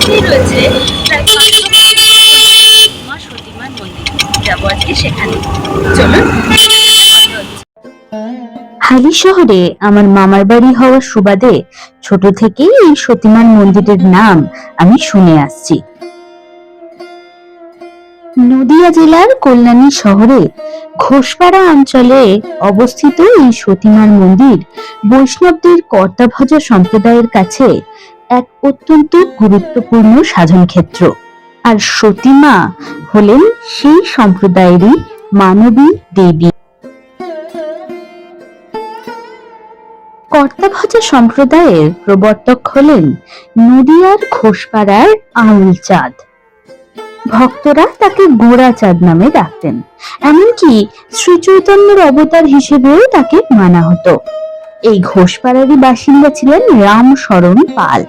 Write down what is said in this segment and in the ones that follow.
নিচেই রয়েছে প্রায় 500 মা সতীমার মন্দির। যাবো আজকে সেখানে, চলুন। হালি শহরে আমার মামার বাড়ি হওয়ার সুবাদে ছোট থেকেই এই সতীমার মন্দিরের নাম আমি শুনে আসছি। নদিয়া জেলার কল্যাণী শহরে ঘোষপাড়া অঞ্চলে অবস্থিত এই সতীমার মন্দির বৈষ্ণবদের কর্তাভজা সম্প্রদায়ের কাছে এক অত্যন্ত গুরুত্বপূর্ণ সাধন ক্ষেত্র। আর সতীমা হলেন সেই সম্প্রদায়েরই মানবী দেবী। কর্তাভজা সম্প্রদায়ের প্রবর্তক হলেন নদিয়ার ঘোষপাড়ার আউল চাঁদ। ভক্তরা তাকে গোড়া চাঁদ নামে ডাকতেন, এমনকি শ্রী চৈতন্যের অবতার হিসেবেও তাকে মানা হতো। এই ঘোষপাড়ারই বাসিন্দা ছিলেন রামশরণ পাল।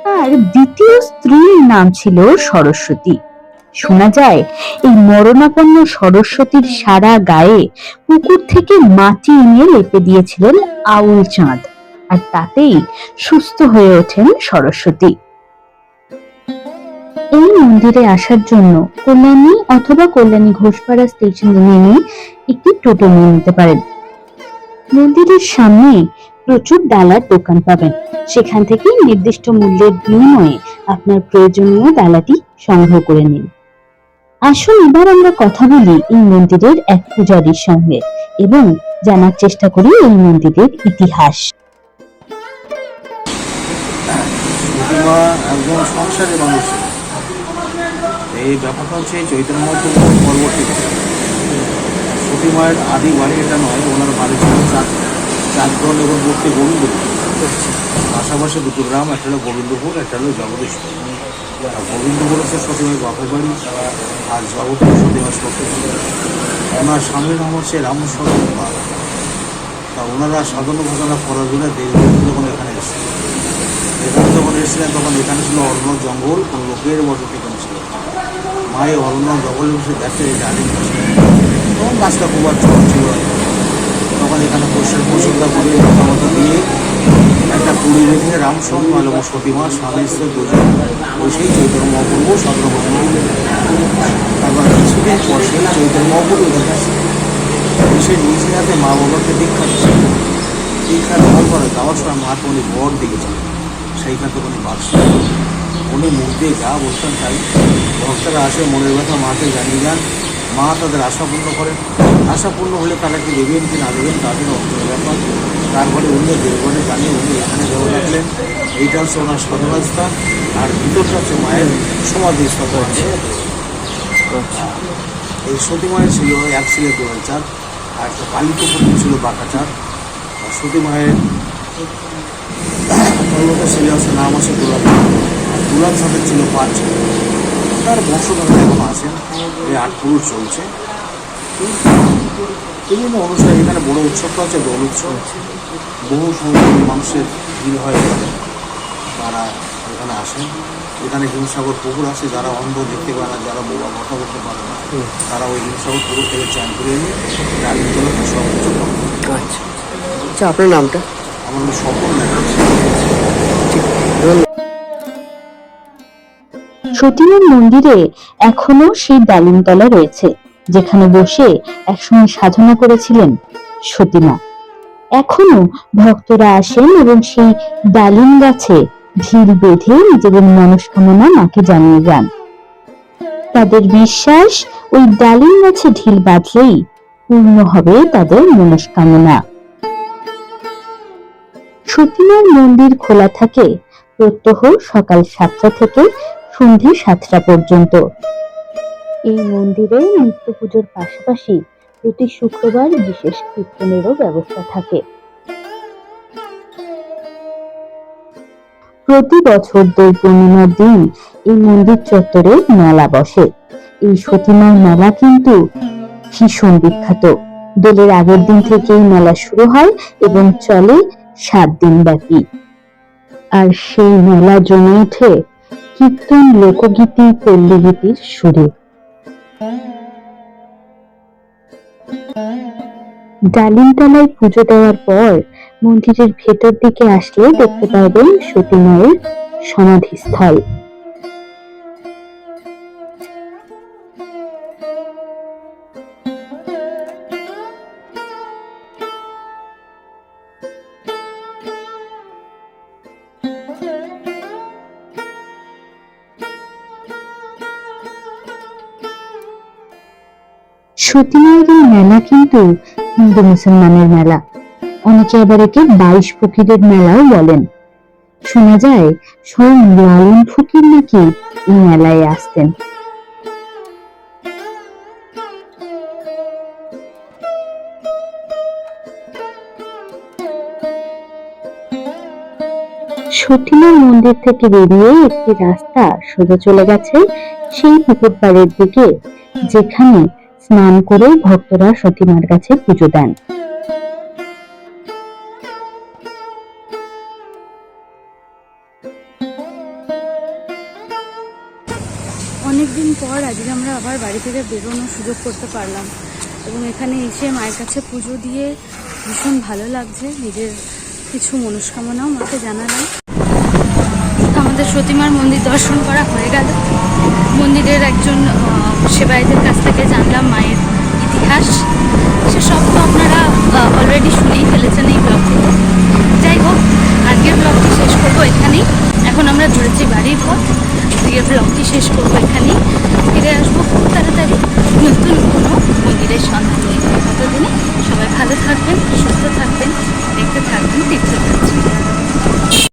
তার দ্বিতীয় স্ত্রীর নাম ছিল সরস্বতী। শোনা যায় এই মরণাপন্ন সরস্বতীর সারা গায়ে পুকুর থেকে মাটি এনে লেপে দিয়েছিলেন আউল চাঁদ, আর তাতেই সুস্থ হয়ে ওঠেন সরস্বতী। এই মন্দিরে আসার জন্য কল্যাণী অথবা কল্যাণী ঘোষপাড়া স্টেশনে নেমে একটি টোটো নিয়ে নিতে পারেন। মন্দিরের সামনে প্রচুর ডালার দোকান পাবেন, সেখান থেকে নির্দিষ্ট মূল্যের বিনিময়ে আপনার প্রয়োজনীয় ডালাটি সংগ্রহ করে নিন। আসুন এবার আমরা কথা বলি এই মন্দিরের এক পূজারীর সঙ্গে এবং জানার চেষ্টা করি এই মন্দিরের ইতিহাস। একজন সংসারী মানুষ, এই ব্যাপারটা হচ্ছে চৈতন্য মহাপ্রভুর পরবর্তীতে সতী মায়ের আদি বাড়ি এটা নয়, ওনার বাড়ি ছিল চাঁদগড় এবং বর্তী গোবিন্দপুর। পাশাপাশি দুটো গ্রাম, একটা হলো গোবিন্দপুর, একটা হলো জগদীশপুর। আর গোবিন্দপুর হচ্ছে সতী মায়ের বাপের বাড়ি, আর জগদীশ সতী মায়ের শ্বশুর। ওনার স্বামীর নাম হচ্ছে রামশরণ পাল। তা ওনারা সাধন ঘোষণা করার জন্য দেশবন্ধু যখন এখানে এসেছিলেন, যখন এসেছিলেন তখন এখানে ছিল অরণ্য জঙ্গল, কোনো লোকের বসতি এখানে ছিল। মায়ের অরণ্য জঙ্গলে বসে দেখে এই আদিম তখন গাছটা খুব আর চল ছিল। তখন এখানে পরিষ্কার পরিচ্ছন্নতা করে মতামত দিয়ে একটা কুড়ি রেখে রামশরণ পাল এবং সতীমা স্বামী স্ত্রী দুজন ওই সেই চৈতন্য মহাপ্রভু 17 বছর। তারপর কিছুদিন পর সেই চৈতন্য মহাপ্রভু দেখাচ্ছে সে নিজে হাতে মা বাবাকে দীক্ষা দিচ্ছে। দীক্ষা দেওয়ার পরে যাওয়ার সময় মাকে উনি বর দিয়েছেন, সেইখান থেকে উনি বাঁচছেন। উনি মুখ দিয়ে যা বলতেন তাই। ভক্তরা আসে মনের ব্যথা মাকে জানিয়ে যান, মা তাদের আশা পূর্ণ করেন। আশা পূর্ণ হলে তারা কি দেবেন কি না দেবেন তাদের অন্তরের ব্যাপার। তারপরে উনি দেবগণে জানিয়ে উনি এখানে দেওয়া রাখলেন। এইটা হচ্ছে ওনার সাধনা স্থান, আর ভিতরটা হচ্ছে মায়ের সমাধি স্থল হচ্ছে। এই সতী মায়ের ছিল এক ছিল দোয়াল চাঁদ, আর একটা পালিত পুকুর ছিল বাঁকা চাঁদ। আর সতী মায়ের পর্বতের ছেলে হচ্ছে নাম আছে দুলাল। দুলাল চাঁদের ছিল 5 ছেলে। তার বংশধর এখন আছেন, এই 8 পুরুষ চলছে। বিভিন্ন অনুষ্ঠান এখানে বড় উৎসবটা হচ্ছে দোল উৎসব। বহু সংখ্যক মানুষের ভিড় হয়, তারা এখানে আসেন। এখানে হিমসাগর পুকুর আছে, যারা অন্ধ দেখতে পায় না, যারা বোবা কথা বলতে পারে না, তারা ওই হিমসাগর পুকুর থেকে চান করে নিয়ে ডালিমতলাতে সর্বোচ্চ করে। আচ্ছা, আপনার নামটা? আমার নাম স্বপন নায়ক। সতীমার মন্দিরে এখনো সেই ডালিমতলা রয়েছে, যেখানে বসে একসময় সাধনা করেছিলেন সতীমা। এখনো ভক্তরা আসেন এবং সেই ডালিম গাছে ঢিল বেঁধে নিজেদের মনস্কামনা মাকে জানিয়ে যান। তাদের বিশ্বাস ওই ডালিম গাছে ঢিল বাঁধলেই পূর্ণ হবে তাদের মনস্কামনা। সতীমার মন্দির খোলা থাকে প্রত্যহ সকাল 7টা থেকে সন্ধ্যে 7টা পর্যন্ত। এই মন্দিরে নিত্য পুজোর পাশাপাশি প্রতি শুক্রবার বিশেষ কীর্তনেরও ব্যবস্থা থাকে। প্রতি বছর দোল পূর্ণিমার দিন এই মন্দির চত্বরে মেলা বসে। এই সতীমার মেলা কিন্তু ভীষণ বিখ্যাত। দোলের আগের দিন থেকেই মেলা শুরু হয় এবং চলে 7 দিন ব্যাপী। আর সেই মেলা জমে ওঠে কীর্তন, লোকগীতি, পল্লীগীতির সুরে। ডালিমতলায় পুজো দেওয়ার পর মন্দিরের ভেতর দিকে আসলে দেখতে পাবেন সতী মায়ের সমাধিস্থল। সতী মায়ের এই মেলা কিন্তু হিন্দু মুসলমানের মেলা, অনেকে আবার একে 22 ফকিরের মেলাও বলেন। শোনা যায় স্বয়ং লালন ফকির নাকি এই মেলায় আসতেন। সতীমার মন্দির থেকে বেরিয়ে একটি রাস্তা সোজা চলে গেছে সেই পুকুর পাড়ের দিকে, যেখানে স্নান করে ভক্তরা সতীমার কাছে পুজো দেন। অনেকদিন পর আজকে আমরা আবার বাড়ি থেকে বেরোনোর সুযোগ করতে পারলাম এবং এখানে এসে মায়ের কাছে পুজো দিয়ে ভীষণ ভালো লাগছে। নিজের কিছু মনস্কামনাও মাকে জানালাম। আমাদের সতীমার মন্দির দর্শন করা হয়ে গেল। মন্দিরের একজন সেবায়েতের কাছ থেকে জানলাম মায়ের ইতিহাস। সেসব তো আপনারা অলরেডি শুনেই ফেলেছেন এই ব্লগ থেকে। যাই হোক, আজকের ব্লগটি শেষ করবো এখানেই। এখন আমরা ধরেছি বাড়ির পথ। আজকের ব্লগটি শেষ করবো এখানেই। ফিরে আসবো খুব তাড়াতাড়ি নতুন কোনো মন্দিরের সন্ধান নিয়ে। ততদিনে সবাই ভালো থাকবেন, সুস্থ থাকবেন, দেখতে থাকবেন তীর্থযাত্রা।